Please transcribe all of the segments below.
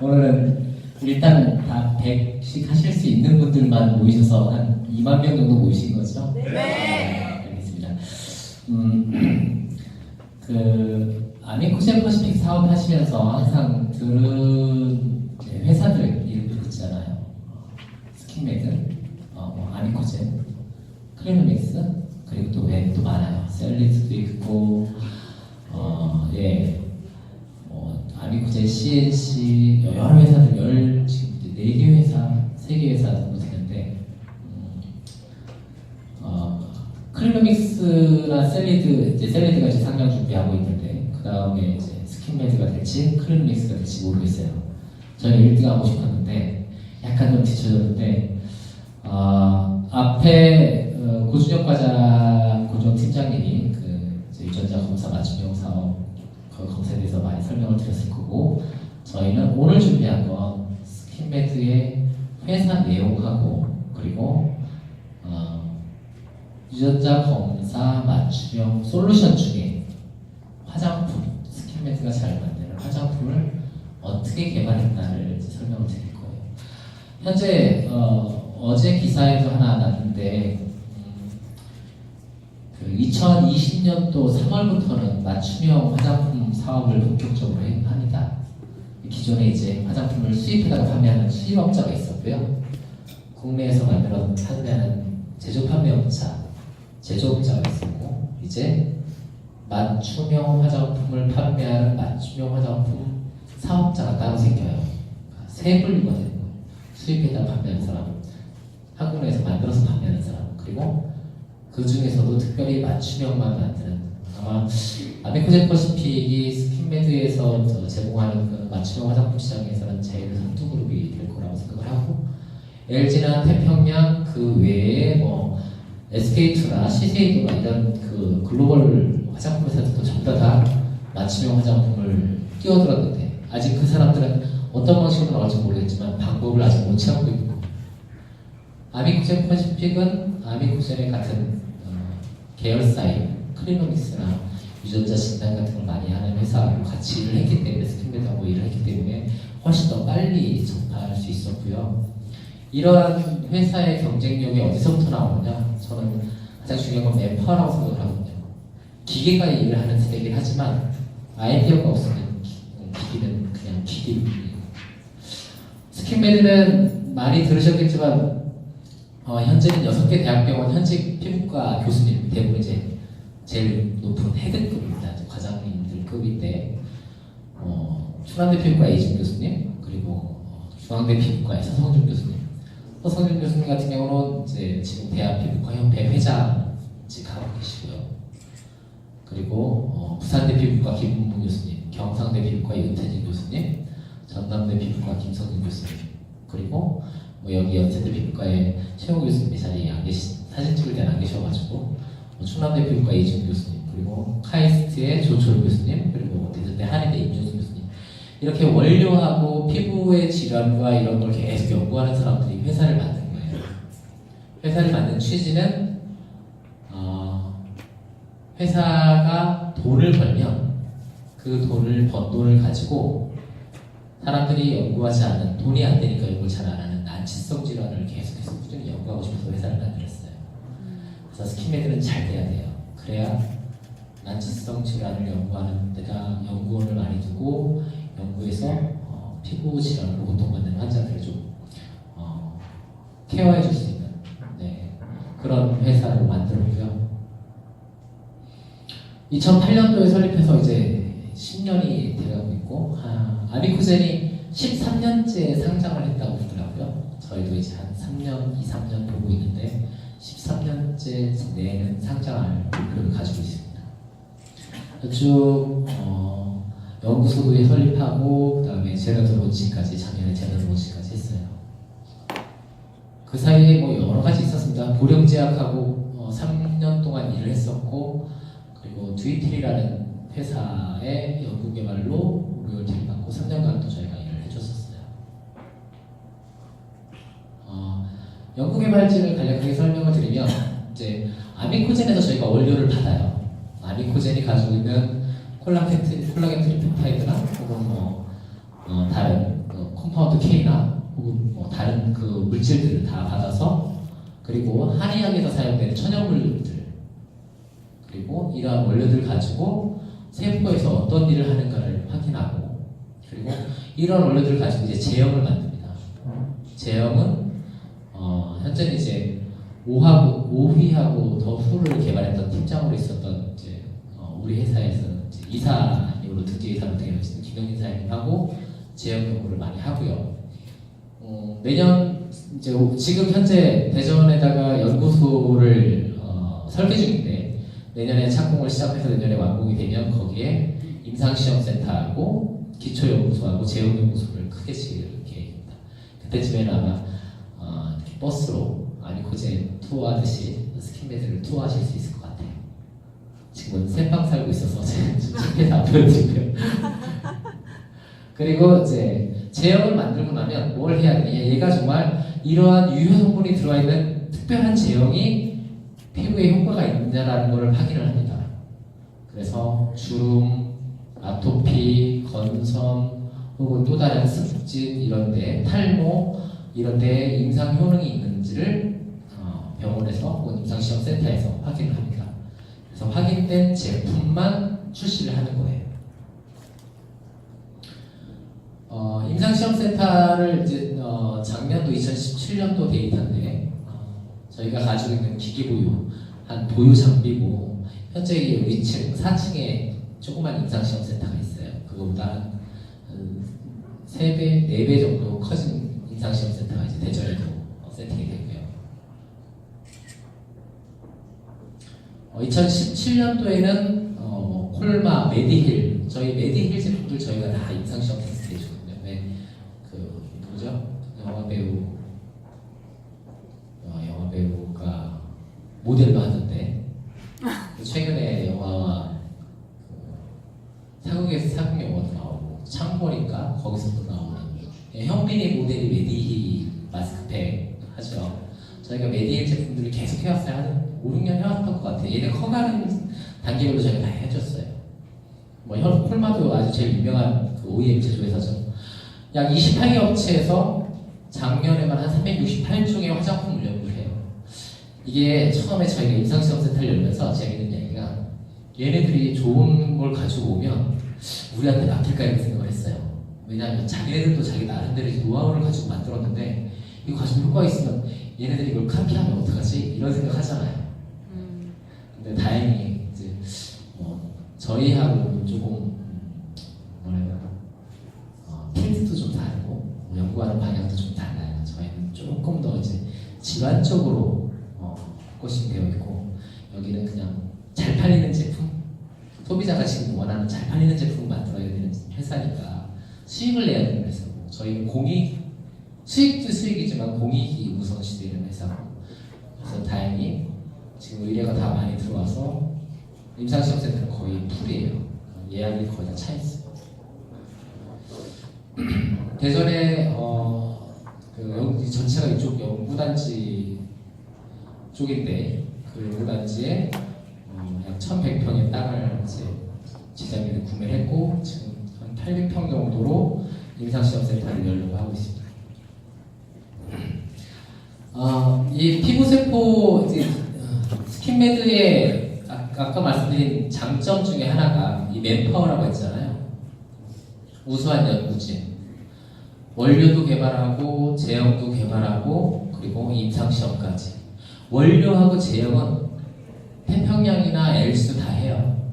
오늘은 일단은 다 100씩 하실 수 있는 분들만 모이셔서 한 2만 명 정도 모이신 거죠? 네. 알겠습니다. 아미코젠 퍼시픽 사업 하시면서 항상 들은 회사들 이름도 있잖아요. 스킨메드, 아미코젠, 클리노믹스, 그리고 또 외에 또 많아요. 셀리스도 있고, 아미코젠, CNC, 여러 회사들 지금 4개 회사, 3개 회사 정도 되는데, 클리노믹스나 셀리드가 이제 상장 준비하고 있는데, 그 다음에 이제 스킨메드가 될지, 클리노믹스가 될지 모르겠어요. 저는 1등 하고 싶었는데, 약간 좀 뒤쳐졌는데, 앞에 고준혁 과장, 고준혁 팀장님이 유전자 검사 맞춤형 사업 그 검사에 대해서 많이 설명을 드렸을 거고, 저희는 오늘 준비한 건 스킨메드의 회사 내용하고, 그리고 유전자 검사 맞춤형 솔루션 중에 화장품, 스킨메드가 잘 만드는 화장품을 어떻게 개발했나를 설명을 드릴 거예요. 현재 어제 기사에도 하나 났는데, 2020년도 3월부터는 맞춤형 화장품 사업을 본격적으로 합니다. 기존에 이제 화장품을 수입해다가 판매하는 수입업자가 있었고요. 국내에서 만들어 판매하는 제조업자가 있었고, 이제 맞춤형 화장품을 판매하는 맞춤형 화장품 사업자가 따로 생겨요. 세 분류가 되는 거예요. 수입해다 판매하는 사람, 한국 내에서 만들어서 판매하는 사람, 그리고 그 중에서도 특별히 맞춤형만 만드는, 아마 아미코젠 퍼시픽이 스킨메드에서 제공하는 그 맞춤형 화장품 시장에서는 제일 선두 그룹이 될 거라고 생각을 하고, LG나 태평양 그 외에 SK2나 시세이도나 이런 그 글로벌 화장품 회사들도 전부 다 맞춤형 화장품을 끼어들었는데, 아직 그 사람들은 어떤 방식으로 나올지 모르겠지만 방법을 아직 못 찾고 있고, 아미코젠 퍼시픽은 아미코젠의 같은 계열사인 클리노믹스나 유전자 진단 같은 걸 많이 하는 회사하고 같이 일을 했기 때문에, 스킨메드하고 일을 했기 때문에 훨씬 더 빨리 전파할 수 있었고요. 이러한 회사의 경쟁력이 어디서부터 나오느냐? 저는 가장 중요한 건 맨파워라고 생각을 하거든요. 기계가 일을 하는 세계긴 하지만 아이디어가 없으면 기기는 그냥 기계입니다. 스킨메드는 많이 들으셨겠지만 현재는 6개 대학병원 현직 피부과 교수님, 대부분 이제 제일 높은 헤드급입니다. 과장님들 급인데, 충남대 피부과 이준 교수님, 그리고 중앙대 피부과의 서성준 교수님. 서성준 교수님 같은 경우는 이제 지금 대한피부과협회 회장직하고 계시고요. 그리고 부산대 피부과 김문문 교수님, 경상대 피부과 윤태진 교수님, 전남대 피부과 김성준 교수님, 그리고 여기 연세대 피부과의 최홍 교수님이 자리에 안 계신, 사진 찍을 때는 안 계셔가지고, 충남대 피부과 이준 교수님, 그리고 카이스트의 조철 교수님, 그리고 대전대 한의대 임준수 교수님, 이렇게 원료하고 피부의 질환과 이런 걸 계속 연구하는 사람들이 회사를 만든 거예요. 회사를 만든 취지는 회사가 돈을 벌면 그 번 돈을 가지고 사람들이 연구하지 않는, 돈이 안 되니까 연구를 잘 안 하는 난치성 질환을 계속해서 꾸준히 연구하고 싶어서 회사를 만들었어요. 그래서 스킨메드는 잘 돼야 돼요. 그래야 난치성 질환을 연구하는 데가 연구원을 많이 두고, 연구에서 피부 질환으로 고통받는 환자들을 좀 케어해 줄 수 있는 그런 회사를 만들었고요. 2008년도에 설립해서 이제 10년이 돼가고 있고, 아미코젠이 13년째 상장을 했다고 그러더라고요. 저희도 이제 한 3년, 2, 3년 보고 있는데 13년째 내는 상장할 목표를 가지고 있습니다. 쭉 연구소도 설립하고, 그 다음에 제너드 론칭까지, 작년에 제너드 론칭까지 했어요. 그 사이에 여러 가지 있었습니다. 보령제약하고 3년 동안 일을 했었고, 그리고 듀이틀이라는 회사의 연구개발로 로열티를 받고 3년간 또 저희가 일을 해줬었어요. 연구개발진을 간략하게 설명을 드리면, 이제 아미코젠에서 저희가 원료를 받아요. 아미코젠이 가지고 있는 콜라겐 트리프타이드나 혹은 다른 컴파운드 K나 혹은 뭐 다른 그 물질들을 다 받아서 그리고 한의학에서 사용되는 천연물들 그리고 이러한 원료들 가지고 세포에서 어떤 일을 하는가를 확인하고 그리고 이런 원료들을 가지고 이제 제형을 만듭니다. 제형은 현재는 이제 오휘하고 더후를 개발했던 팀장으로 있었던 이제 우리 회사에서는 이제 이사님으로 등재 이사로 되어 있는 김영진 사장님하고 제형 연구를 많이 하고요. 내년 이제 지금 현재 대전에다가 연구소를 설계 중인데 내년에 착공을 시작해서 내년에 완공이 되면 거기에 임상시험센터하고 기초연구소하고 제형연구소를 크게 지을 계획입니다. 그때쯤에는 아마 이렇게 버스로 아니코제 투어하듯이 스킨메드를 투어하실 수 있을 것 같아요. 지금은 새빵 살고 있어서 제가 다 보여드리고요. 그리고 이제 제형을 만들고 나면 뭘 해야 되냐? 얘가 정말 이러한 유효 성분이 들어가 있는 특별한 제형이 피부에 효과가 있느냐라는 것을 확인을 합니다. 그래서 주름, 아토피, 건성, 혹은 또 다른 습진 이런데 탈모 이런데 임상 효능이 있는지를 병원에서 혹은 임상시험센터에서 확인을 합니다. 그래서 확인된 제품만 출시를 하는 거예요. 임상시험센터를 이제 작년도 2017년도 데이터인데 저희가 가지고 있는 기기 보유 한 보유 장비고 현재 위층 4층에 조그만 임상시험센터가 있어요. 그거보다 한 3배, 4배 정도 커진 임상시험센터가 이제 대전에도 세팅이 되고요. 2017년도에는 콜마, 메디힐 저희 메디힐 제품들 저희가 다 임상시험 테스트 해주거든요. 그 누구죠? 영화배우가 모델도 하던데 최근에 영화와 사극에서 사극 영화도 나오고 창보니까 거기서도 나오는 현빈이 모델이 메디힐 마스크팩 하죠. 저희가 메디힐 제품들을 계속 해왔어요. 한 5, 6년 해왔던 것 같아요. 얘네 커가는 단계별로 저희가 다 해줬어요. 콜마도 아주 제일 유명한 그 OEM 제조회사죠. 약 28개 업체에서 작년에만 한 368종의 화장품을 연구를 해요. 이게 처음에 저희가 임상시험센터를 열면서 재밌는 얘기가 얘네들이 좋은 걸 가지고 오면 우리한테 맡길까 이런 생각을 했어요. 왜냐하면 자기네들도 자기 나름대로 노하우를 가지고 만들었는데 이거 가지고 효과가 있으면 얘네들이 이걸 카피하면 어떡하지? 이런 생각 하잖아요. 근데 다행히 이제 저희하고 조금 필드도 좀 다르고 연구하는 방향도 좀 달라요. 저희는 조금 더 이제 질환적으로 포커싱 되어 있고 여기는 그냥 잘 팔리는 제품 소비자가 지금 원하는 잘 팔리는 제품을 만들어야 되는 회사니까 수익을 내야 되는 회사고 저희는 수익도 수익이지만 공익이 우선시되는 회사고 그래서 다행히 지금 의뢰가 다 많이 들어와서 임상시험센터는 거의 풀이에요. 예약이 거의 다 차 있어요. 대전에 전체가 이쪽 연구단지 쪽인데 그 연구단지에 약 1,100평의 땅을 이제 지자체에 구매를 했고 지금 한 800평 정도로 임상시험센터를 열려고 하고 있습니다. 이 피부세포 스킨메드의 아까 말씀드린 장점 중에 하나가 이 맨파워라고 했잖아요. 우수한 연구진, 원료도 개발하고 제형도 개발하고 그리고 임상시험까지. 원료하고 제형은 태평양이나 엘리스도 다 해요.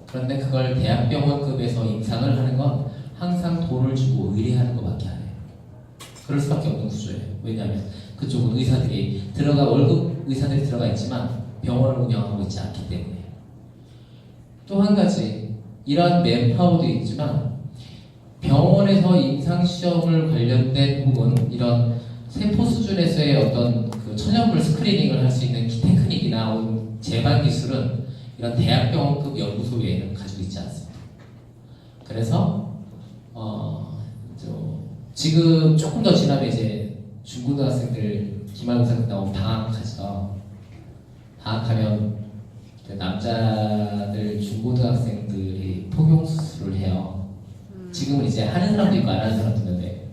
그런데 그걸 대학병원급에서 임상을 하는 건 항상 돈을 주고 의뢰하는 것밖에 안 해요. 그럴 수밖에 없는 구조예요. 왜냐하면 그쪽은 월급 의사들이 들어가 있지만 병원을 운영하고 있지 않기 때문에. 또 한 가지 이러한 맨파워도 있지만 병원에서 임상시험을 관련된 혹은 이런 세포 수준에서의 어떤 그 천연물 스크리닝을 할 수 있는 테크닉이나 제반 기술은 이런 대학병원급 연구소 외에는 가지고 있지 않습니다. 그래서 지금 조금 더 지나면 이제 중고등학생들 기말고사 끝나고 방학하죠. 방학하면 남자들 중고등학생들이 포경 수술을 해요. 지금은 이제 하는 사람도 있고 안 하는 사람도 있는데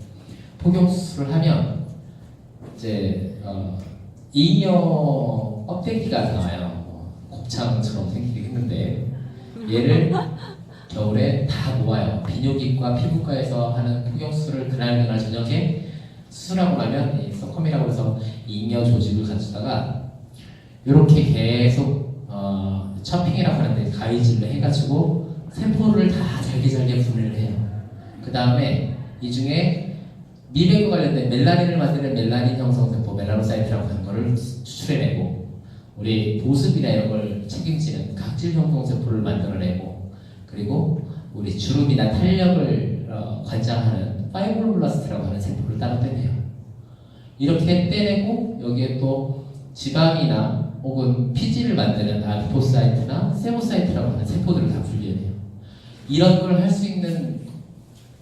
폭용수술을 하면 이제 이뇨 껍데기가 나와요. 곱창처럼 생기긴 했는데 얘를 겨울에 다 모아요. 비뇨기과, 피부과에서 하는 폭용수술을 그날 저녁에 수술하고 나면 이 서컴이라고 해서 잉여 조직을 갖추다가 이렇게 계속 처핑이라고 하는데 가위질로 해가지고 세포를 다 잘게 분해를 해요. 그 다음에 이 중에 미백과 관련된 멜라닌을 만드는 멜라닌 형성세포, 멜라노사이트라고 하는 거를 추출해내고 우리 보습이나 이런 걸 책임지는 각질 형성세포를 만들어내고 그리고 우리 주름이나 탄력을 관장하는 파이브로블라스트라고 하는 세포를 따로 떼내요. 이렇게 떼내고 여기에 또 지방이나 혹은 피지를 만드는 아디포사이트나 세모사이트라고 하는 세포들을 다 분리해내요. 이런 걸 할 수 있는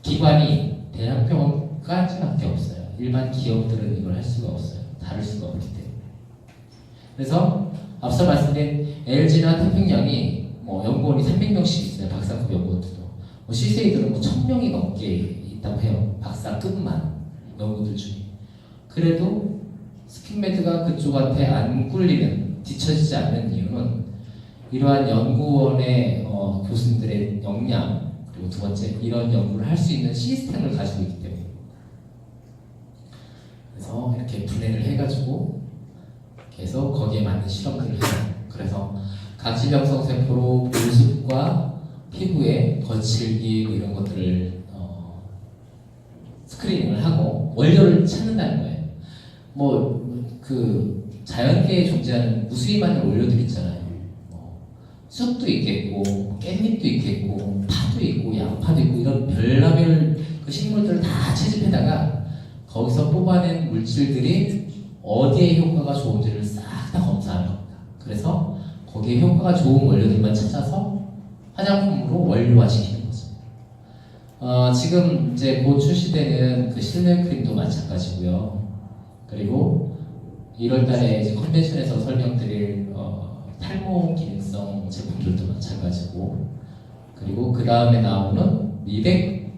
기관이 대학병원까지밖에 없어요. 일반 기업들은 이걸 할 수가 없어요. 다룰 수가 없기 때문에. 그래서 앞서 말씀드린 LG나 태평양이 연구원이 300명씩 있어요. 박사급 연구원들도. CSA들은 1000명이 넘게 있다고 해요. 박사급만 연구들 중에. 그래도 스킨메드가 그쪽한테 안 꿀리는, 뒤처지지 않는 이유는 이러한 연구원의 교수님들의 역량, 그리고 두 번째 이런 연구를 할 수 있는 시스템을 가지고 있기 때문에. 그래서 이렇게 분해를 해가지고 계속 거기에 맞는 실험들을 해요. 그래서 각질 형성세포로 보습과 피부에 거칠기 이런 것들을 스크리닝을 하고 원료를 찾는다는 거예요. 그 자연계에 존재하는 무수히 많은 원료들 있잖아요. 쑥도 있겠고, 깻잎도 있겠고, 파도 있고, 양파도 있고 이런 별나별 그 식물들을 다 채집해다가 거기서 뽑아낸 물질들이 어디에 효과가 좋은지를 싹 다 검사하는 겁니다. 그래서 거기에 효과가 좋은 원료들만 찾아서 화장품으로 원료화시키는 거죠. 지금 이제 곧 출시되는 그 실내 크림도 마찬가지고요. 그리고 1월달에 이제 컨벤션에서 설명드릴 탈모 기능성 제품들도 마찬가지고, 그리고 그 다음에 나오는 미백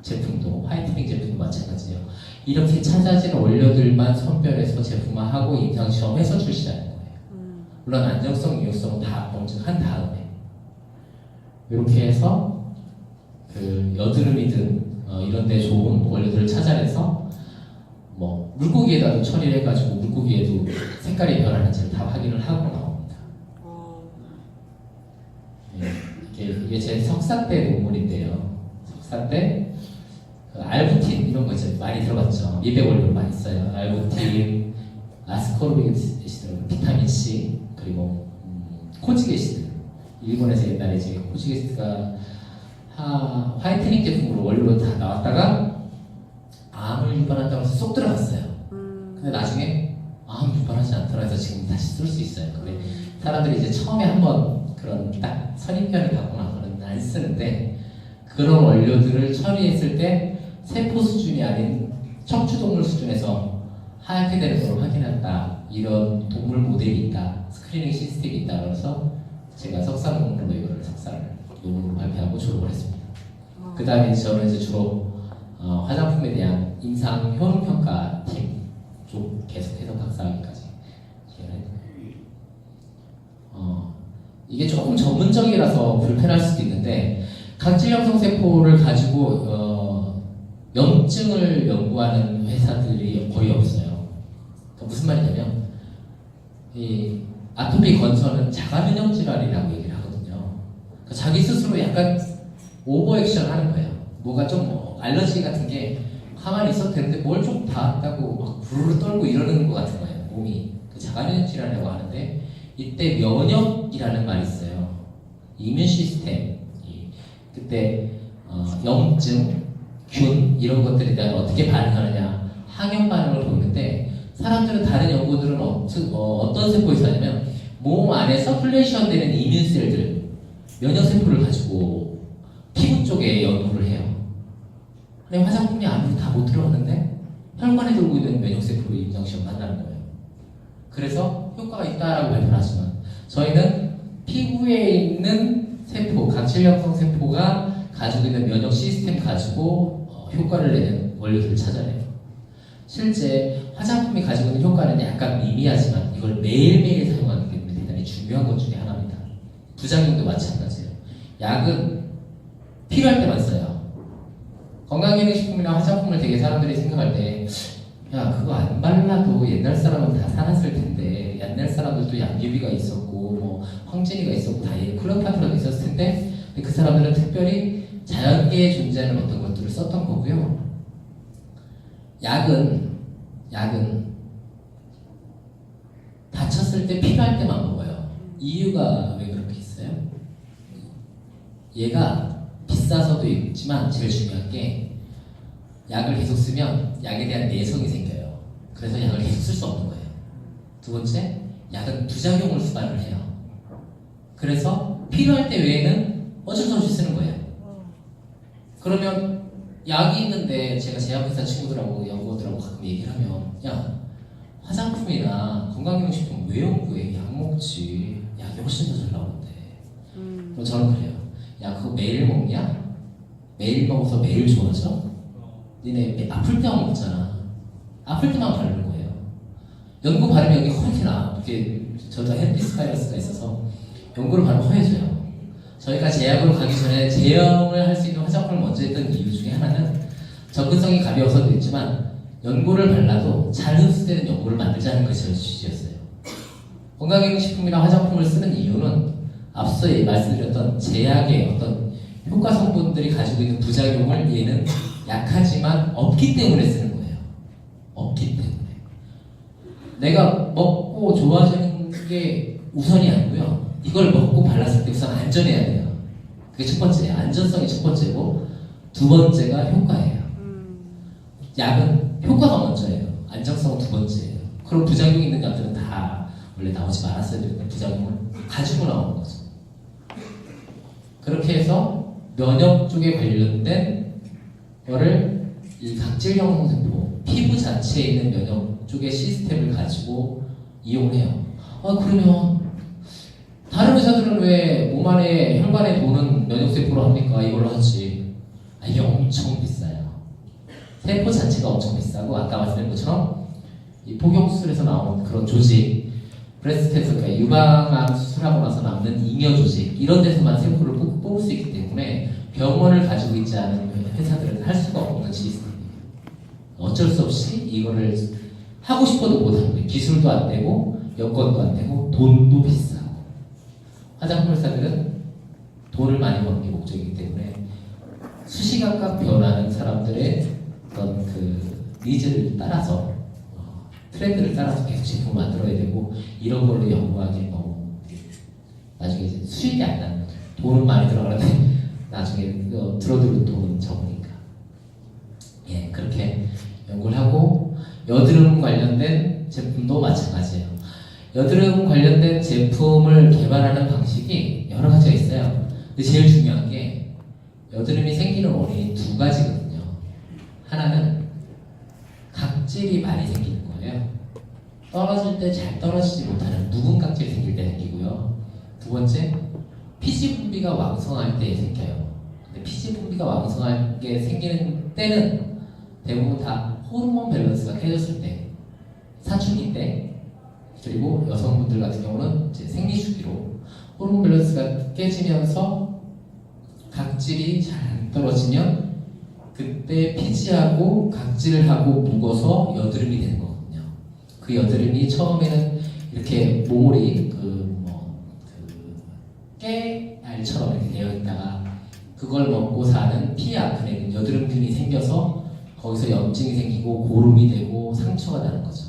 제품도, 화이트닝 제품도 마찬가지예요. 이렇게 찾아진 원료들만 선별해서 제품화하고 임상시험에서 출시하는 거예요. 물론 안정성, 유효성은 다 검증한 다음에 이렇게 해서 그 여드름이든 이런 데 좋은 원료들을 찾아내서 물고기에다도 처리를 해가지고 물고기에도 색깔이 변하는지를 다 확인을 하고 나옵니다. 이게 제 석사 때 논문인데요. 석사 때 그 알부틴 이런 거 이제 많이 들어봤죠. 미백 원료를 많이 써요. 알부틴, 아스코르빅 애시드, 비타민 C, 그리고 코직 애시드. 일본에서 옛날에 이제 코직 애시드가 화이트닝 제품으로 원료로 다 나왔다가 암을 유발한다고 해서 쏙 들어갔어요. 근데 나중에 암 유발하지 않더라 해서 지금 다시 쓸 수 있어요. 근데 사람들이 이제 처음에 한번 그런 딱 선입견을 갖고 나서는 안 쓰는데, 그런 원료들을 처리했을 때 세포 수준이 아닌 척추동물 수준에서 하얗게 되는 걸 확인한다. 이런 동물 모델이 있다. 스크리닝 시스템이 있다. 그래서 제가 석사 논문으로 이거를 석사를 논문으로 발표하고 졸업을 했습니다. 그 다음에 저는 이제 주로 화장품에 대한 임상 효능 평가 팀 쪽 계속해서 박사학위까지 진행했고요. 이게 조금 전문적이라서 불편할 수도 있는데, 각질 형성 세포를 가지고 염증을 연구하는 회사들이 거의 없어요. 그러니까 무슨 말이냐면, 이 아토피 건선은 자가 면역 질환이라고 얘기를 하거든요. 그러니까 자기 스스로 약간 오버 액션 하는 거예요. 뭐가 좀 알러지 같은 게 가만히 있어도 되는데 뭘 좀 닿았다고 막 부르르 떨고 이러는 것 같은 거예요. 몸이. 그 자가 면역 질환이라고 하는데, 이때 면역이라는 말이 있어요. 이뮨 시스템. 그때 염증, 균 이런 것들에 대한 어떻게 반응하느냐, 항염 반응을 보이는데, 사람들은 다른 연구들은 어떤 세포에 있었냐면 몸 안에 서큘레이션 되는 이뮨셀들, 면역세포를 가지고 피부 쪽에 연구를 해요. 근데 화장품이 아무리 다 못 들어갔는데 혈관에 돌고 있는 면역세포로 임상시험 만나는 거예요. 그래서 효과가 있다라고 발표를 하지만, 저희는 피부에 있는 세포, 각질 형성 세포가 가지고 있는 면역 시스템 가지고 효과를 내는 원료들을 찾아내요. 실제 화장품이 가지고 있는 효과는 약간 미미하지만 이걸 매일매일 사용하기 때문에 대단히 중요한 것 중에 하나입니다. 부작용도 마찬가지예요. 약은 필요할 때만 써요. 건강기능식품이나 화장품을 되게 사람들이 생각할 때 야 그거 안 발라도 옛날 사람은 다 살았을 텐데 옛날 사람들도 양귀비가 있었고 뭐 황진이가 있었고 다 클레오파트라도 있었을 텐데 근데 그 사람들은 특별히 자연계에 존재하는 어떤 것들을 썼던 거고요. 약은 다쳤을 때 필요할 때만 먹어요. 이유가 왜 그렇게 있어요? 얘가 비싸서도 있지만 제일 중요한 게 약을 계속 쓰면 약에 대한 내성이 생겨요. 그래서 약을 계속 쓸 수 없는 거예요. 두 번째, 약은 부작용을 수반을 해요. 그래서 필요할 때 외에는 어쩔 수 없이 쓰는 거예요. 그러면 약이 있는데 제가 제약회사 친구들하고 연구원들하고 가끔 얘기를 하면 야 화장품이나 건강기능식품 왜 연구해? 약 먹지. 약이 훨씬 더 잘 나오는데. 그럼 저는 그래요. 야 그거 매일 먹냐? 매일 먹어서 매일 좋아져? 니네 아플 때만 먹잖아. 아플 때만 바르는 거예요. 연고 바르면 여기 허옇게 나. 이게 저도 헤르피스 바이러스가 있어서 연고를 바르면 허해져요. 저희가 제약으로 가기 전에 제형을 할 수 있는 화장품을 먼저 했던 이유 중에 하나는 접근성이 가벼워서도 있지만 연고를 발라도 잘 흡수되는 연고를 만들자는 것이 저희 취지였어요. 건강기능식품이나 화장품을 쓰는 이유는 앞서 말씀드렸던 제약의 어떤 효과 성분들이 가지고 있는 부작용을 얘는 약하지만 없기 때문에 쓰는 거예요. 없기 때문에. 내가 먹고 좋아지는 게 우선이 아니고요. 이걸 먹고 발랐을 때 우선 안전해야 돼요. 그게 첫 번째예요. 안전성이 첫 번째고 두 번째가 효과예요. 약은 효과가 먼저예요. 안정성은 두 번째예요. 그럼 부작용이 있는 약들은 다 원래 나오지 말았어야 되는 부작용을 가지고 나오는 거죠. 그렇게 해서 면역 쪽에 관련된 거를 이 각질 형성세포, 피부 자체에 있는 면역 쪽의 시스템을 가지고 이용해요. 그러면 다른 의사들은 왜 몸 안에 혈관에 도는 면역세포로 합니까? 이걸로 하지. 이게 엄청 비싸요. 세포 자체가 엄청 비싸고 아까 말씀드린 것처럼 이 포경수술에서 나오는 그런 조직, 브레스트 캔서, 그러니까 유방암 수술하고 나서 남는 잉여 조직 이런 데서만 세포를 뽑을 수 있기 때문에 병원을 가지고 있지 않은 회사들은 할 수가 없는 시스템이에요. 어쩔 수 없이 이거를 하고 싶어도 못하는 거예요. 기술도 안 되고 여건도 안 되고 돈도 비싸고. 화장품 회사들은 돈을 많이 버는 게 목적이기 때문에 수시각각 변하는 사람들의 어떤 그 니즈를 따라서 트렌드를 따라서 계속 제품을 만들어야 되고 이런 걸로 연구하기 너무 나중에 이제 수익이 안 나는 거죠. 돈은 많이 들어가는데 나중에 들어들은 돈은 적으니까. 예, 그렇게 연구를 하고 여드름 관련된 제품도 마찬가지예요. 여드름 관련된 제품을 개발하는 방식이 여러 가지가 있어요. 근데 제일 중요한 게 여드름이 생기는 원인이 두 가지거든요. 하나는 각질이 많이 생기는 거예요. 떨어질 때 잘 떨어지지 못하는 묵은 각질이 생길 때 생기고요. 두 번째, 피지 분비가 왕성할 때 생겨요. 근데 피지 분비가 왕성하게 생기는 때는 대부분 다 호르몬 밸런스가 깨졌을 때, 사춘기 때, 그리고 여성분들 같은 경우는 이제 생리주기로 호르몬 밸런스가 깨지면서 각질이 잘 안 떨어지면 그때 피지하고 각질을 하고 묵어서 여드름이 되는 거거든요. 그 여드름이 처음에는 이렇게 몽골이 깨알처럼 이렇게 되어 있다가 그걸 먹고 사는 피아크네 여드름균이 생겨서 거기서 염증이 생기고 고름이 되고 상처가 나는 거죠.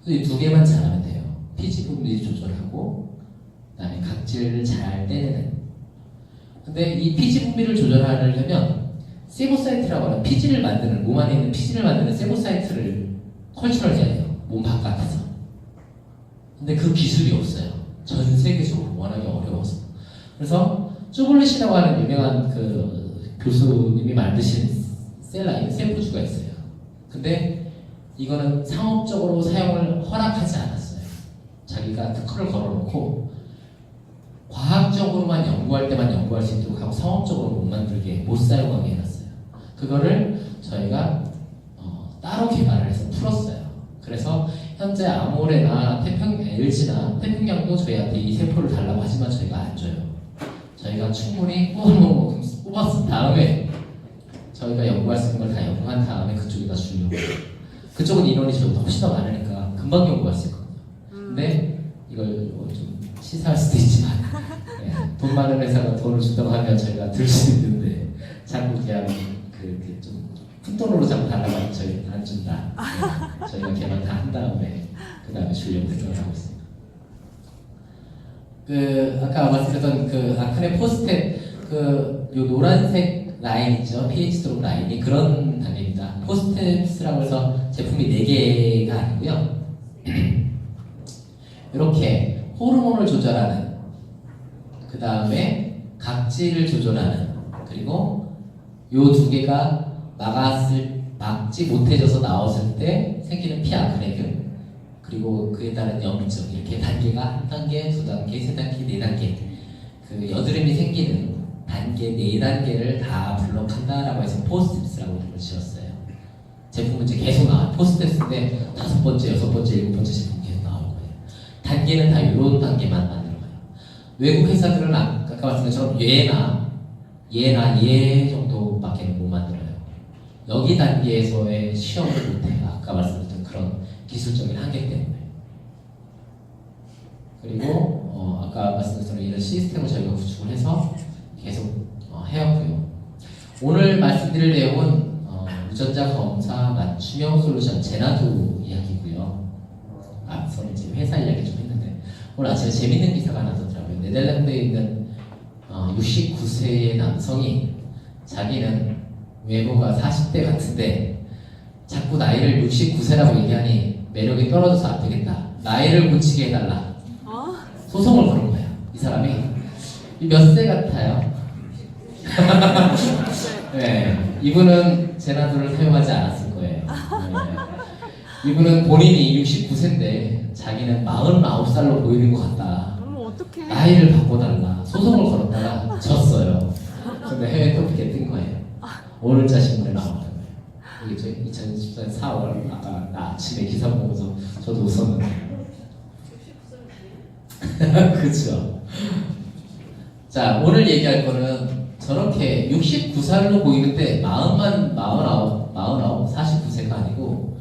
이 두 개만 잘하면 돼요. 피지 분비 조절하고 그다음에 각질을 잘 떼내는. 근데 이 피지 분비를 조절하려면 세보사이트라고 하는 피지를 만드는 몸 안에 있는 피지를 만드는 세보사이트를 컬처를 해야 돼요. 몸 바깥에서. 근데 그 기술이 없어요. 전 세계적으로 워낙에 어려워서. 그래서 쭈블릿이라고 하는 유명한 그 교수님이 만드신 셀라인 세포주가 있어요. 근데 이거는 상업적으로 사용을 허락하지 않았어요. 자기가 특허를 걸어놓고 과학적으로만 연구할 때만 연구할 수 있도록 하고 상업적으로 못 만들게 못 사용하게 해놨어요. 그거를 저희가 따로 개발을 해서 현재 아모레나 LG나 태평양도 저희한테 이 세포를 달라고 하지만 저희가 안 줘요. 저희가 충분히 뽑았은 다음에 저희가 연구할 수 있는 걸 다 연구한 다음에 그쪽에다 주려고. 그쪽은 인원이 저희보다 훨씬 더 많으니까 금방 연구할 수 있거든요. 근데 이걸 좀 시사할 수도 있지만 돈 많은 회사가 돈을 준다고 하면 저희가 들 수 있는데 자꾸 그냥 좀 푼돈으로 자꾸 달라고 하면 저희는 안 준다. 저희가 개발 다 한 다음에 그 다음에 주려고 생각을 하고 있습니다. 아까 말씀드렸던 아크네 포스텝 요 노란색 라인 있죠? pH 드롭 라인이 그런 단계입니다. 포스텝스라고 해서 제품이 4개가 아니고요. 이렇게 호르몬을 조절하는, 그 다음에 각질을 조절하는, 그리고 요 2개가 막지 못해져서 나왔을 때 생기는 피아크네균, 그리고 그에 따른 염증, 이렇게 단계가 1단계, 2단계, 3단계, 4단계 그 여드름이 생기는 단계 4단계를 다 블록한다라고 해서 포스텝스라고 이름을 지었어요. 제품은 이제 계속 나와요. 포스텝스인데 5번째, 6번째, 7번째 제품 계속 나올 거예요. 단계는 다 이런 단계만 만들어가요. 외국 회사들은 아까 말씀드린 것처럼 얘나 정도밖에 못 만들어요. 여기 단계에서의 시험을 못해요. 아까 말씀드렸던 그런 기술적인 한계 때문에. 그리고 아까 말씀드렸던 이런 시스템을 저희가 구축을 해서 계속 해왔고요. 오늘 말씀드릴 내용은 유전자 검사 맞춤형 솔루션 제나두 이야기고요. 앞서 이제 회사 이야기 좀 했는데 오늘 아침에 재밌는 기사가 하나 떴더라고요. 네덜란드에 있는 69세의 남성이 자기는 외모가 40대 같은데 자꾸 나이를 69세라고 얘기하니 매력이 떨어져서 안 되겠다. 나이를 고치게 해달라. 소송을 걸은 거야. 이 사람이 몇 세 같아요? 네, 이분은 제나두를 사용하지 않았을 거예요. 네. 이분은 본인이 69세인데 자기는 49살로 보이는 것 같다. 어떡해. 나이를 바꿔달라. 소송을 걸었다가 졌어요. 근데 해외 토픽에 뜬 거예요. 오늘자 신문에 나왔던 거예요. 이게 2014년 4월 아까 나 아침에 기사 보면서 저도 웃었는데. 그렇죠. 자, 오늘 얘기할 거는 저렇게 69살로 보이는데 마음만 49, 49세가 아니고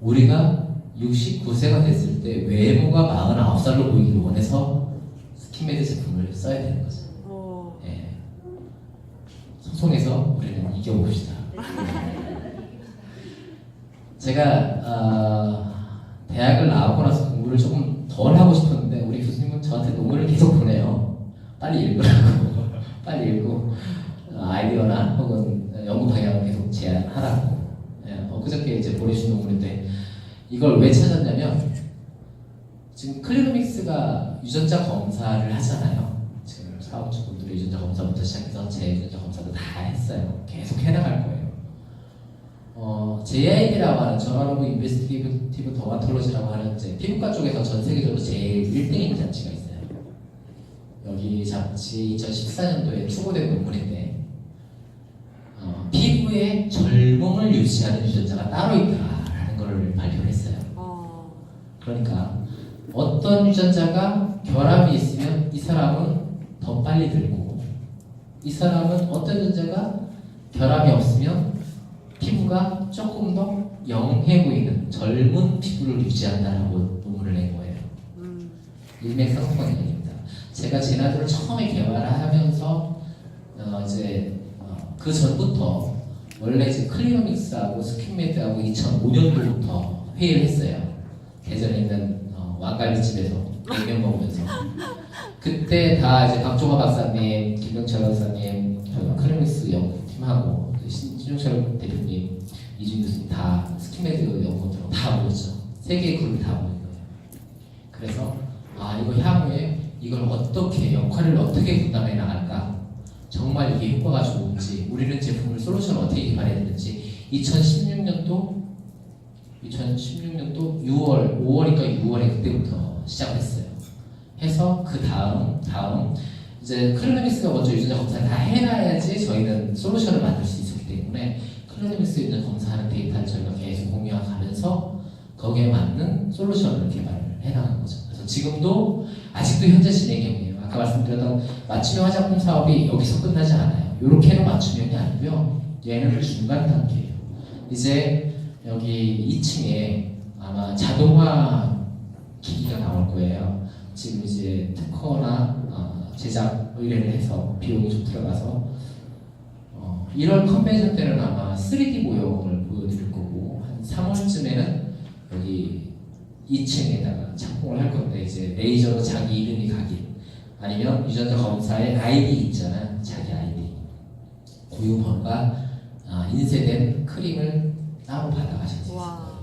우리가 69세가 됐을 때 외모가 49살로 보이기를 원해서 스킨메드 제품을 써야 되는 거죠. 예. 소송에서 우리는 이겨봅시다. 제가 대학을 나오고 나서 공부를 조금 덜 하고 싶었는데 우리 교수님은 저한테 논문을 계속 보내요. 빨리 읽으라고. 빨리 읽고 아이디어나 혹은 연구 방향을 계속 제안하라고. 예, 엊그저께 이제 보내주신 논문인데 이걸 왜 찾았냐면 지금 클리노믹스가 유전자 검사를 하잖아요. 지금 사업주분들의 유전자 검사부터 시작해서 제 유전자 검사도 다 했어요. 계속 해나갈 거예요. JID라고 하는 저널 오브 인베스티게이티브 더마톨로지라고 하는 이제 피부과 쪽에서 전 세계적으로 제일 1등인 잡지가 있어요. 여기 잡지 2014년도에 추구된 논문인데 피부의 젊음을 유지하는 유전자가 따로 있다라는 걸 발표를 했어요. 그러니까 어떤 유전자가 결함이 있으면 이 사람은 더 빨리 늙고 이 사람은 어떤 유전자가 결함이 없으면 피부가 조금 더 영해 보이는 젊은 피부를 유지한다라고 논문을 낸 거예요. 일맥상통한 얘기입니다. 제가 제나두를 처음에 개발하면서 그 전부터 원래 이제 클리노믹스하고 스킨메드하고 2005년도부터 회의를 했어요. 대전에 있는 왕갈비집에서 냉면 먹으면서 그때 다 이제 박종화 박사님, 김병철 박사님, 클리노믹스 연구팀하고 신종철 대표님, 이준 교수님 다 스킨메드 연구원들하고 다 모였죠. 세 개의 그룹이 다 모인 거예요. 그래서 이거 향후에 이걸 어떻게 역할을 어떻게 분담해 나갈까? 정말 이게 효과가 좋은지, 우리는 제품을 솔루션을 어떻게 개발해야 되는지 2016년도 6월, 5월인가 6월에 그때부터 시작했어요. 해서 그 다음 이제 클리노믹스가 먼저 유전자 검사를 다 해놔야지 저희는 솔루션을 만들 수 있었기 때문에 클리노믹스 유전자 검사하는 데이터를 저희가 계속 공유하면서 거기에 맞는 솔루션을 개발을 해나가는 거죠. 그래서 지금도 아직도 현재 진행형이에요. 아까 말씀드렸던 맞춤형 화장품 사업이 여기서 끝나지 않아요. 이렇게는 맞춤형이 아니고요. 얘는 중간 단계예요. 이제 여기 2층에 아마 자동화 기기가 나올 거예요. 지금 이제 특허나 제작 의뢰를 해서 비용이 좀 들어가서 1월 컨벤션 때는 아마 3D 모형을 보여드릴 거고 한 3월쯤에는 여기 2층에다가 착공을 할 건데 이제 레이저로 자기 이름이 가긴 아니면 유전자 검사의 아이디 있잖아 자기 아이디 고유 번호가 인쇄된 크림을 따로 받아가실 수 있어요.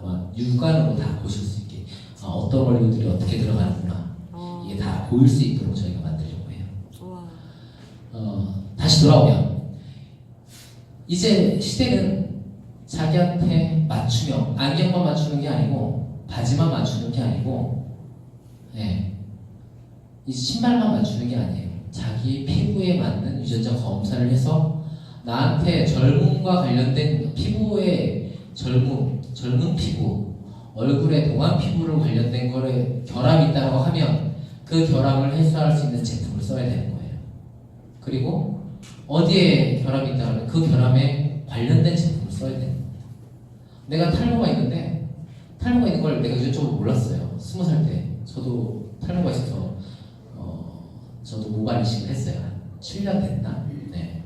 아마 육안으로 다 보실 수 있게 어떤 원료들이 어떻게 들어가는구나 이게 다 보일 수 있도록 저희가 만들려고 해요. 다시 돌아오면 이제 시대는 자기한테 맞춤형 안경만 맞추는 게 아니고 바지만 맞추는 게 아니고 이 신발만 맞추는 게 아니에요. 자기 피부에 맞는 유전자 검사를 해서 나한테 젊음과 관련된 피부의 젊은 피부 얼굴에 동안 피부로 관련된 거에 결함이 있다고 하면 그 결함을 해소할 수 있는 제품을 써야 되는 거예요. 그리고 어디에 결함이 있다면 그 결함에 관련된 제품을 써야 되는 겁니다. 내가 탈모가 있는데 탈모가 있는 걸 내가 이전적으로 몰랐어요. 20살 때 저도 탈모가 있어서 저도 모발 이식을 했어요. 한 7년 됐나? 네.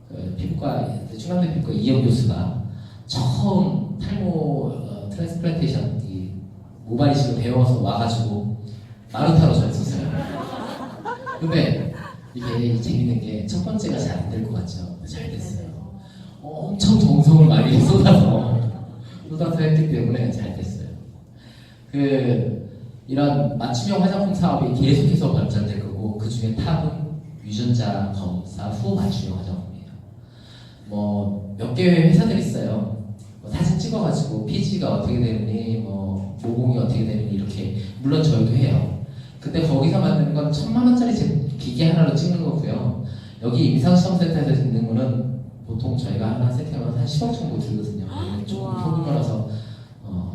그 피부과 충남대 피부과 이영 교수가 처음 탈모 트랜스플란테이션 이 모발 이식을 배워서 와가지고 마루타로 저했었어요. 근데 이게 재밌는 게 첫 번째가 잘 안 될 것 같죠? 잘 됐어요. 엄청 정성을 많이 쏟아서 했기 때문에 잘 됐어요. 이런 맞춤형 화장품 사업이 계속해서 발전될 거고 그 중에 탑은 유전자 검사 후 맞춤형 화장품이에요. 몇 개의 회사들이 있어요. 사진 찍어가지고 피지가 어떻게 되느니 모공이 어떻게 되느니 이렇게 물론 저희도 해요. 근데 거기서 만드는 건 1000만원짜리 기계 하나로 찍는 거고요. 여기 임상시험센터에서 찍는 거는 보통 저희가 하나 세팅하면 한 10억 정도 들거든요. 조금 소규모라서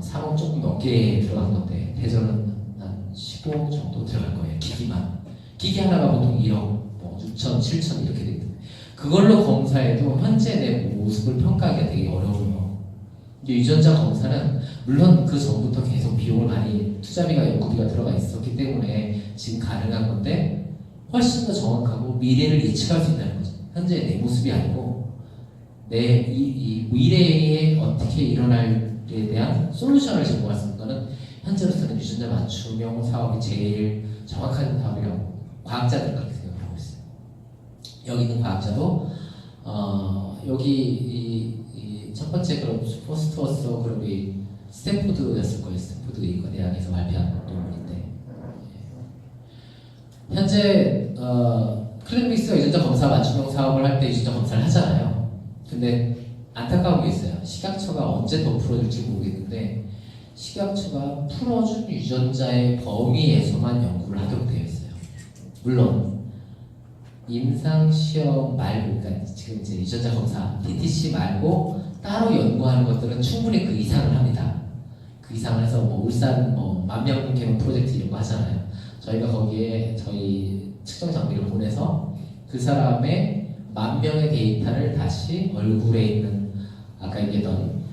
3억 조금 넘게 들어간 건데 대전은 한 15억 정도 들어갈 거예요. 기기만. 기기 하나가 보통 1억, 6천, 7천 이렇게 되거든요. 그걸로 검사해도 현재 내 모습을 평가하기가 되게 어려워요. 유전자 검사는 물론 그 전부터 계속 비용을 많이 투자비가 연구비가 들어가 있었기 때문에 지금 가능한 건데 훨씬 더 정확하고 미래를 예측할 수 있다는 거죠. 현재 내 모습이 아니고 내 이 미래에 어떻게 일어날에 대한 솔루션을 제공할 수 있는 거는 현재로서는 유전자 맞춤형 사업이 제일 정확한 사업이라고 과학자들은 그렇게 생각하고 있어요. 여기 있는 과학자도 여기 첫 번째 그룹 슈퍼스토어스 그룹이 스탠포드였을 거예요. 스탠포드 의과대학에서 발표한 논문인데 현재 클리닉스가 유전자 검사 맞춤형 사업을 할 때 유전자 검사를 하잖아요. 근데 안타까운 게 있어요. 식약처가 언제 더 풀어줄지 모르겠는데 식약처가 풀어준 유전자의 범위에서만 연구를 하도록 되어 있어요. 물론 임상시험 말고 그러니까 지금 이제 유전자 검사 DTC 말고 따로 연구하는 것들은 충분히 그 이상을 합니다. 그 이상을 해서 울산 만명 개론 프로젝트 이런 거 하잖아요. 저희가 거기에 저희 측정 장비를 보내서 그 사람의 10,000명의 데이터를 다시 얼굴에 있는 아까 얘기했던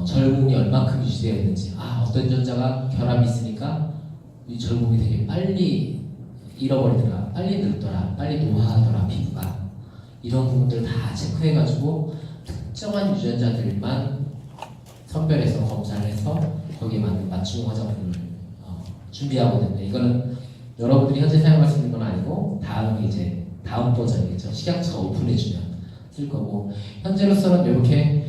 젊음이 얼마큼 유지되어 있는지 어떤 유전자가 결함이 있으니까 이 젊음이 되게 빨리 잃어버리더라, 빨리 늙더라, 빨리 노화하더라 피부가 이런 부분들 다 체크해가지고 특정한 유전자들만 선별해서 검사를 해서 거기에 맞는 맞춤 화장품을 준비하거든요. 이거는 여러분들이 현재 사용할 수 있는 건 아니고 다음 버전이겠죠. 식약처가 오픈해주면 쓸 거고 현재로서는 이렇게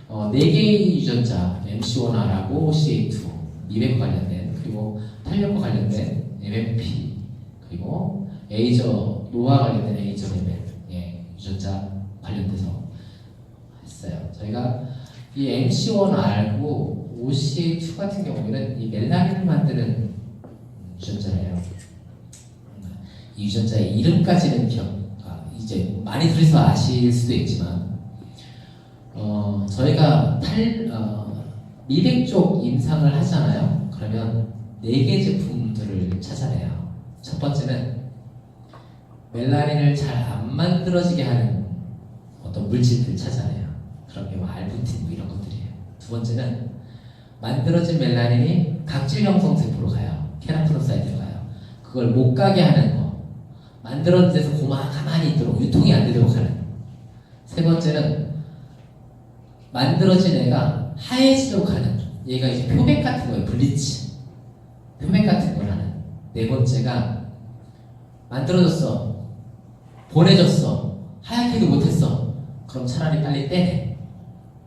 4개의 유전자 MC1R하고 CA2 미백 관련된 그리고 탄력과 관련된 MMP 그리고 에이저 노화 관련된 에이저 레벨 유전자 관련돼서 했어요. 저희가 이 MC1R고 OCA2 같은 경우에는 이 멜라닌을 만드는 유전자예요. 이 유전자의 이름까지는 이제 많이 들어서 아실 수도 있지만 저희가 미백 쪽 임상을 하잖아요. 그러면 4개 제품들을 찾아내요. 첫 번째는 멜라닌을 잘 안 만들어지게 하는 어떤 물질들을 찾아내요. 그런 게 뭐 알부틴 뭐 이런 것들이에요. 두 번째는 만들어진 멜라닌이 각질 형성 세포로 가요. 케라티노사이트로 가요. 그걸 못 가게 하는 거. 만들어진 데서 가만히 있도록 유통이 안 되도록 하는. 세 번째는 만들어진 애가 하얘지도록 하는. 얘가 이제 표백 같은 거예요. 블리치. 표백 같은 걸 하는. 네 번째가 만들어졌어. 보내졌어. 하얗게도 못했어. 그럼 차라리 빨리 떼내.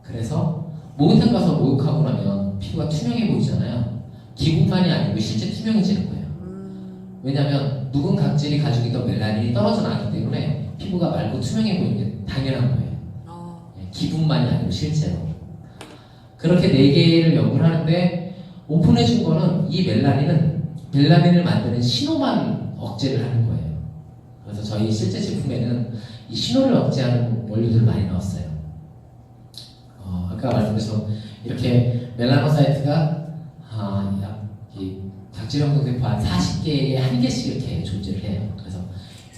그래서 목욕탕 가서 목욕하고 나면 피부가 투명해 보이잖아요. 기분만이 아니고 실제 투명해지는 거예요. 왜냐하면 묵은 각질이 가지고 있던 멜라닌이 떨어져 나왔기 때문에 피부가 맑고 투명해 보이는 게 당연한 거예요. 기분만이 아니고 실제로. 그렇게 4개를 연구를 하는데 오픈해 준 거는 이 멜라닌을 만드는 신호만 억제를 하는 거예요. 그래서 저희 실제 제품에는 이 신호를 억제하는 원료들을 많이 넣었어요. 아까 말씀드린 이렇게 멜라노사이트가 이 각질 형성 세포 한 40개에 한 개씩 이렇게 존재를 해요. 그래서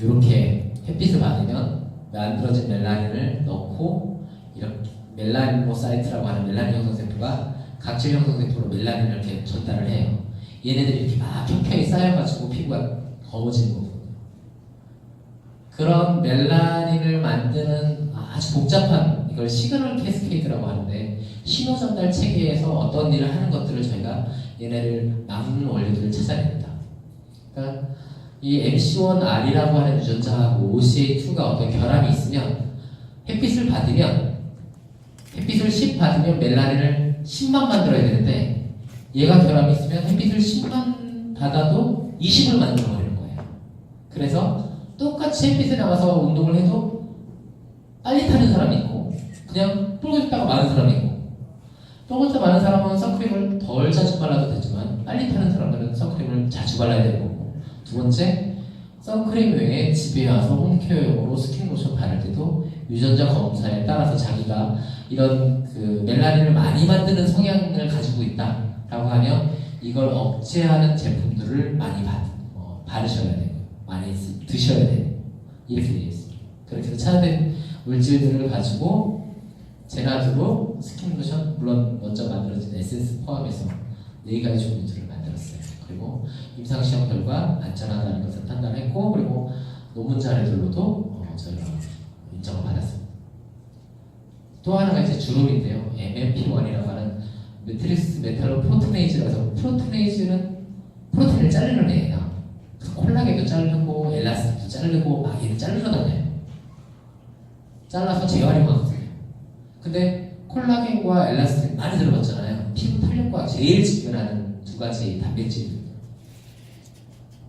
이렇게 햇빛을 받으면 만들어진 멜라닌을 넣고 이렇게 멜라노사이트라고 하는 멜라닌 형성 세포가 각질 형성 세포로 멜라닌을 이렇게 전달을 해요. 얘네들이 이렇게 막 켜켜이 쌓여가지고 피부가 검어지는 거거든요. 그런 멜라닌을 만드는 아주 복잡한 이걸 시그널 캐스케이드라고 하는데 신호 전달 체계에서 어떤 일을 하는 것들을 저희가 얘네를 막는 원료들을 찾아냅니다. 그러니까 이 MC1R이라고 하는 유전자하고 OCA2가 어떤 결함이 있으면 햇빛을 10 받으면 멜라닌을 10만 만들어야 되는데 얘가 결함이 있으면 햇빛을 10만 받아도 20을 만들어버리는 거예요. 그래서 똑같이 햇빛에 나가서 운동을 해도 빨리 타는 사람이 있고 그냥 뿔고 있다가 마는 사람이 있고 뿔고 있다 마는 사람은 선크림을 덜 자주 발라도 되지만 빨리 타는 사람들은 선크림을 자주 발라야 되는 거고 두 번째 선크림 외에 집에 와서 홈케어용으로 스킨로션 바를 때도 유전자 검사에 따라서 자기가 이런 그 멜라닌을 많이 만드는 성향을 가지고 있다라고 하면 이걸 억제하는 제품들을 많이 바르셔야 되고 많이 드셔야 돼요. 이렇게 되어 있습니다. 그렇게 해서 찾아낸 물질들을 가지고 제나드로 스킨로션 물론 먼저 만들어진 에센스 포함해서 4가지 종류들을 만들었어요. 그리고 임상시험 결과 안전하다는 것을 판단했고 그리고 논문 자료들로도 저희가 인정을 받았습니다. 또 하나가 이제 주롤인데요. MMP1이라고 하는 매트릭스 메탈로 프로테네이즈라고 해서 프로테네이즈는 프로틴을 자르는 애예요. 콜라겐도 자르고 엘라스틴도 자르고 막 얘를 자르러 다녀요. 잘라서 재활용하거든요. 근데 콜라겐과 엘라스틴 많이 들어봤잖아요. 피부 탄력과 제일 직면하는 2가지 단백질입니다.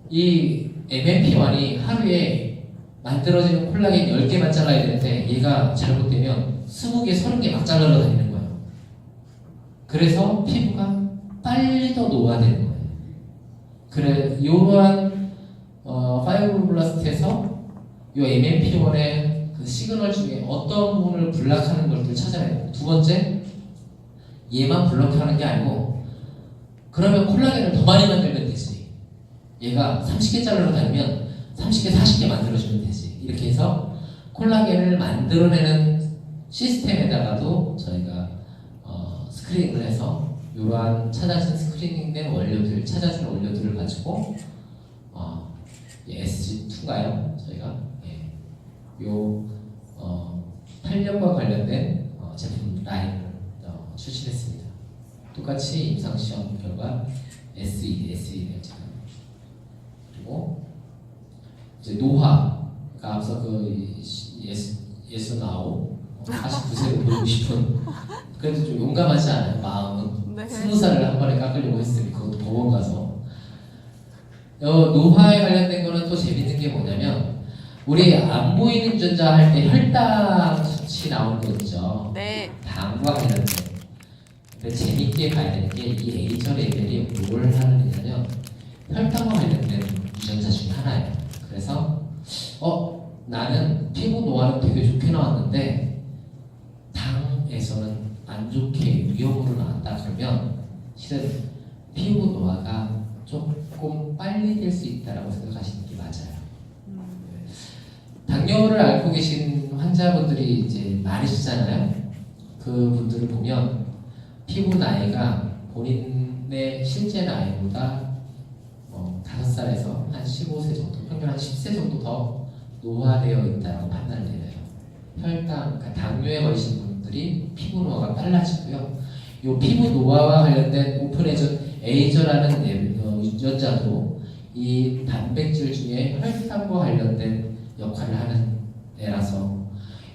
이 MMP1이 하루에 만들어지는 콜라겐 10개만 잘라야 되는데 얘가 잘못되면 20개, 30개 막 자르러 다니는 거예요. 그래서 피부가 빨리 더 노화되는 거예요. 그래, 이러한 파이브로블라스트에서 이 MMP1의 그 시그널 중에 어떤 부분을 블락하는 것들을 찾아내고 두 번째, 얘만 블록하는 게 아니고 그러면 콜라겐을 더 많이 만들면 되지. 얘가 30개 자르러 다니면 30개, 40개 만들어주면 되지. 이렇게 해서 콜라겐을 만들어내는 시스템에다가도 저희가 스크리닝을 해서 이러한 찾아진 스크리닝된 원료들, 찾아진 원료들을 가지고 SG2가요. 저희가 탄력과 관련된 제품 라인을 출시했습니다. 똑같이 임상시험 결과 SE네요 지금. 그리고 이제 노화가 앞서 그 예순아홉 49세로 보이고 싶은 그래도 좀 용감하지 않아요? 마음은. 네. 20살을 한 번에 깎으려고 했으니 그것도 법원 가서 노화에 관련된 거는 또 재밌는 게 뭐냐면 우리 안 보이는 유전자 할 때 혈당 수치 나오는 거 있죠? 네. 당과 관련된. 근데 재밌게 봐야 되는 게 이 에이저 레벨이 뭘 하는 거냐면 혈당과 관련된 유전자 중에 하나예요. 그래서 나는 피부 노화는 되게 좋게 나왔는데 당에서는 안 좋게 위험으로 나왔다. 그러면 실은 피부 노화가 조금 빨리 될 수 있다라고 생각하시는 게 맞아요. 당뇨를 앓고 계신 환자분들이 이제 많으시잖아요. 그 분들을 보면 피부 나이가 본인의 실제 나이보다 5살에서 한 15세 정도, 평균 한 10세 정도 더 노화되어 있다고 판단을 내려요. 그러니까 당뇨에 걸리신 분들이 피부 노화가 빨라지고요. 이 피부 노화와 관련된 오픈 에이저라는 유전자도 이 단백질 중에 혈당과 관련된 역할을 하는 애라서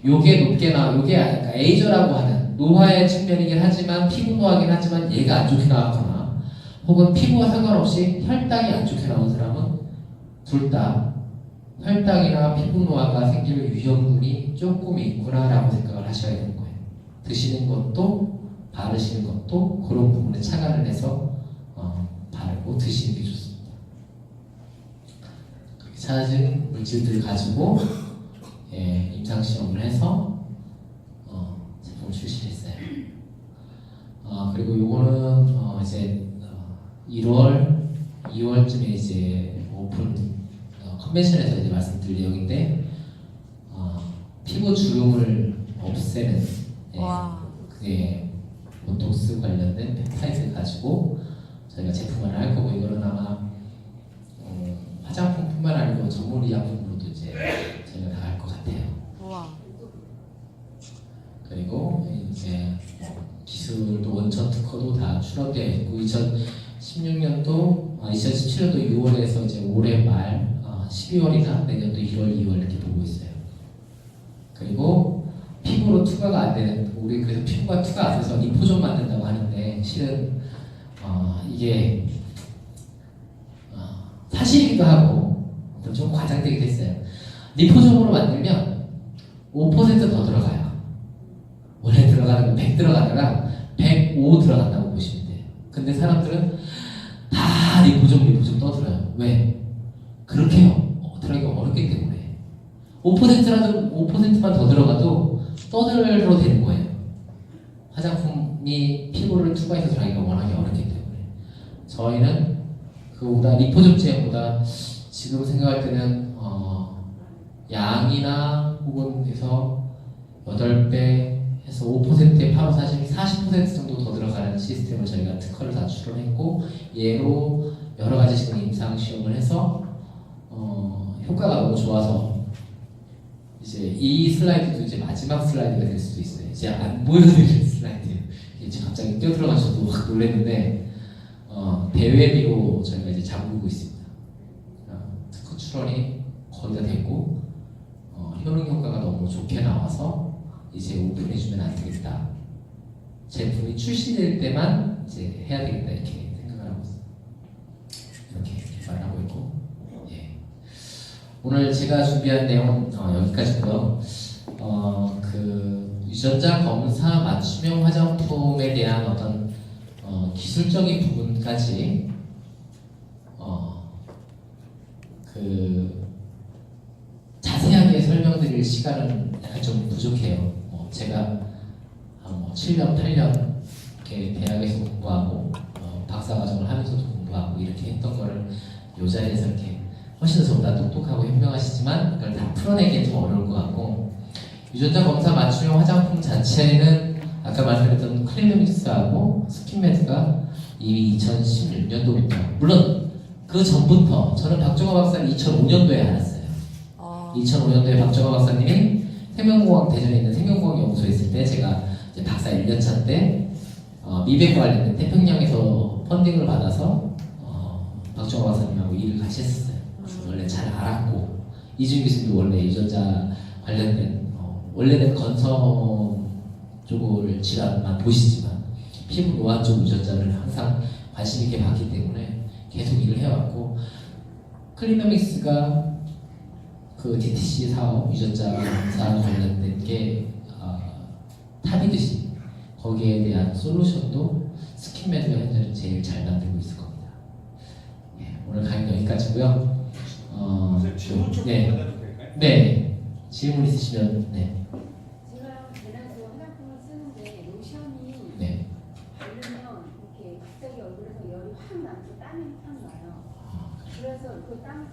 요게 높게 요게 에이저라고 하는 노화의 측면이긴 하지만 피부 노화긴 하지만 얘가 안 좋게 나왔거나 혹은 피부와 상관없이 혈당이 안 좋게 나온 사람은 둘 다 혈당이나 피부 노화가 생길 위험군이 조금 있구나라고 생각을 하셔야 되는 거예요. 드시는 것도 바르시는 것도 그런 부분에 착안을 해서 바르고 드시는 게 좋습니다. 그렇게 찾은 물질들을 가지고 임상시험을 해서 제품을 출시했어요. 그리고 요거는 이제 1월, 2월쯤에 이제 오픈 컨벤션에서 이제 말씀드릴 내용인데 피부 주름을 없애는 그게 보톡스 관련된 펩타이드 가지고 저희가 제품화를 할 거고 이거는 아마 화장품뿐만 아니고 전문 의약품으로도 이제 저희가 나갈 것 같아요. 그리고 이제 기술도 원천 특허도 다 출원되어 있고 2016년도 2017년도 6월에서 이제 올해 말 12월이나 내년도 1월, 2월 이렇게 보고 있어요. 그리고 피부로 투과가 안 되는 우리 그래서 피부가 투과 안 돼서 리포좀 만든다고 하는데 실은 이게 사실이기도 하고 좀 과장되기도 했어요. 리포좀으로 만들면 5%더 들어가요. 원래 들어가는 건 100 들어가다가 105 들어간다고 보시면 돼요. 근데 사람들은 다 리포좀 떠들어요. 왜? 그렇게 들어가기 어렵기 때문에 5%라도 5%만 더 들어가도 떠들어도 되는 거예요. 화장품이 피부를 투과해서 들어가기가 워낙에 어렵기 때문에 저희는 그보다 리포좀 제형보다 지금 생각할 때는 양이나 혹은 해서 8배 해서 5%의 8호 사실 40% 정도 더 들어가는 시스템을 저희가 특허를 다 출원했고 얘로 여러 가지 지금 임상 시험을 해서 효과가 너무 좋아서 이제 이 슬라이드도 이제 마지막 슬라이드가 될 수도 있어요. 이제 안 보여드릴 슬라이드예요. 이제 갑자기 뛰어들어가셔도 확 놀랐는데 대회비로 저희가 이제 잠그고 있습니다. 특허 출원이 거의 다 됐고 효능 효과가 너무 좋게 나와서 이제 오픈해주면 안 되겠다. 제품이 출시될 때만 이제 해야 되겠다 이렇게 생각을 하고 있어요. 이렇게 개발을 하고 있고 오늘 제가 준비한 내용은 여기까지고요. 그 유전자 검사 맞춤형 화장품에 대한 어떤 기술적인 부분까지 그 자세하게 설명드릴 시간은 약간 좀 부족해요. 제가 7년, 8년 이렇게 대학에서 공부하고 박사과정을 하면서도 공부하고 이렇게 했던 거를 이 자리에서 이렇게 훨씬 더 저보다 똑똑하고 현명하시지만 그걸 다 풀어내기엔 좀 어려울 것 같고 유전자 검사 맞춤형 화장품 자체는 아까 말씀드렸던 클리노믹스하고 스킨메드가 이미 2016년도부터 물론 그 전부터 저는 박정호 박사를 2005년도에 알았어요. 2005년도에 박정호 박사님이 생명공학 대전에 있는 생명공학 연구소에 있을 때 제가 이제 박사 1년차 때 미백과 관련된 태평양에서 펀딩을 받아서 박정호 박사님하고 일을 같이 했었어요. 원래 잘 알았고 이준 교수님도 원래 유전자 관련된 원래는 건성 쪽을 질환만 보시지만 피부 노화 쪽 유전자를 항상 관심 있게 봤기 때문에 계속 일을 해왔고 클리노믹스가 그 DTC 사업 유전자 검사 관련된 게 탑이듯이 거기에 대한 솔루션도 스킨메드가 현재 제일 잘 만들고 있을 겁니다. 오늘 강의 여기까지고요. 질문 좀 네. 받아도 될까요? 네. 질문 있으시면 제가 계란수 화장품을 쓰는데 로션이 네. 바르면 갑자기 얼굴에서 열이 확 나고 땀이 확 나요. 그래서 그 땀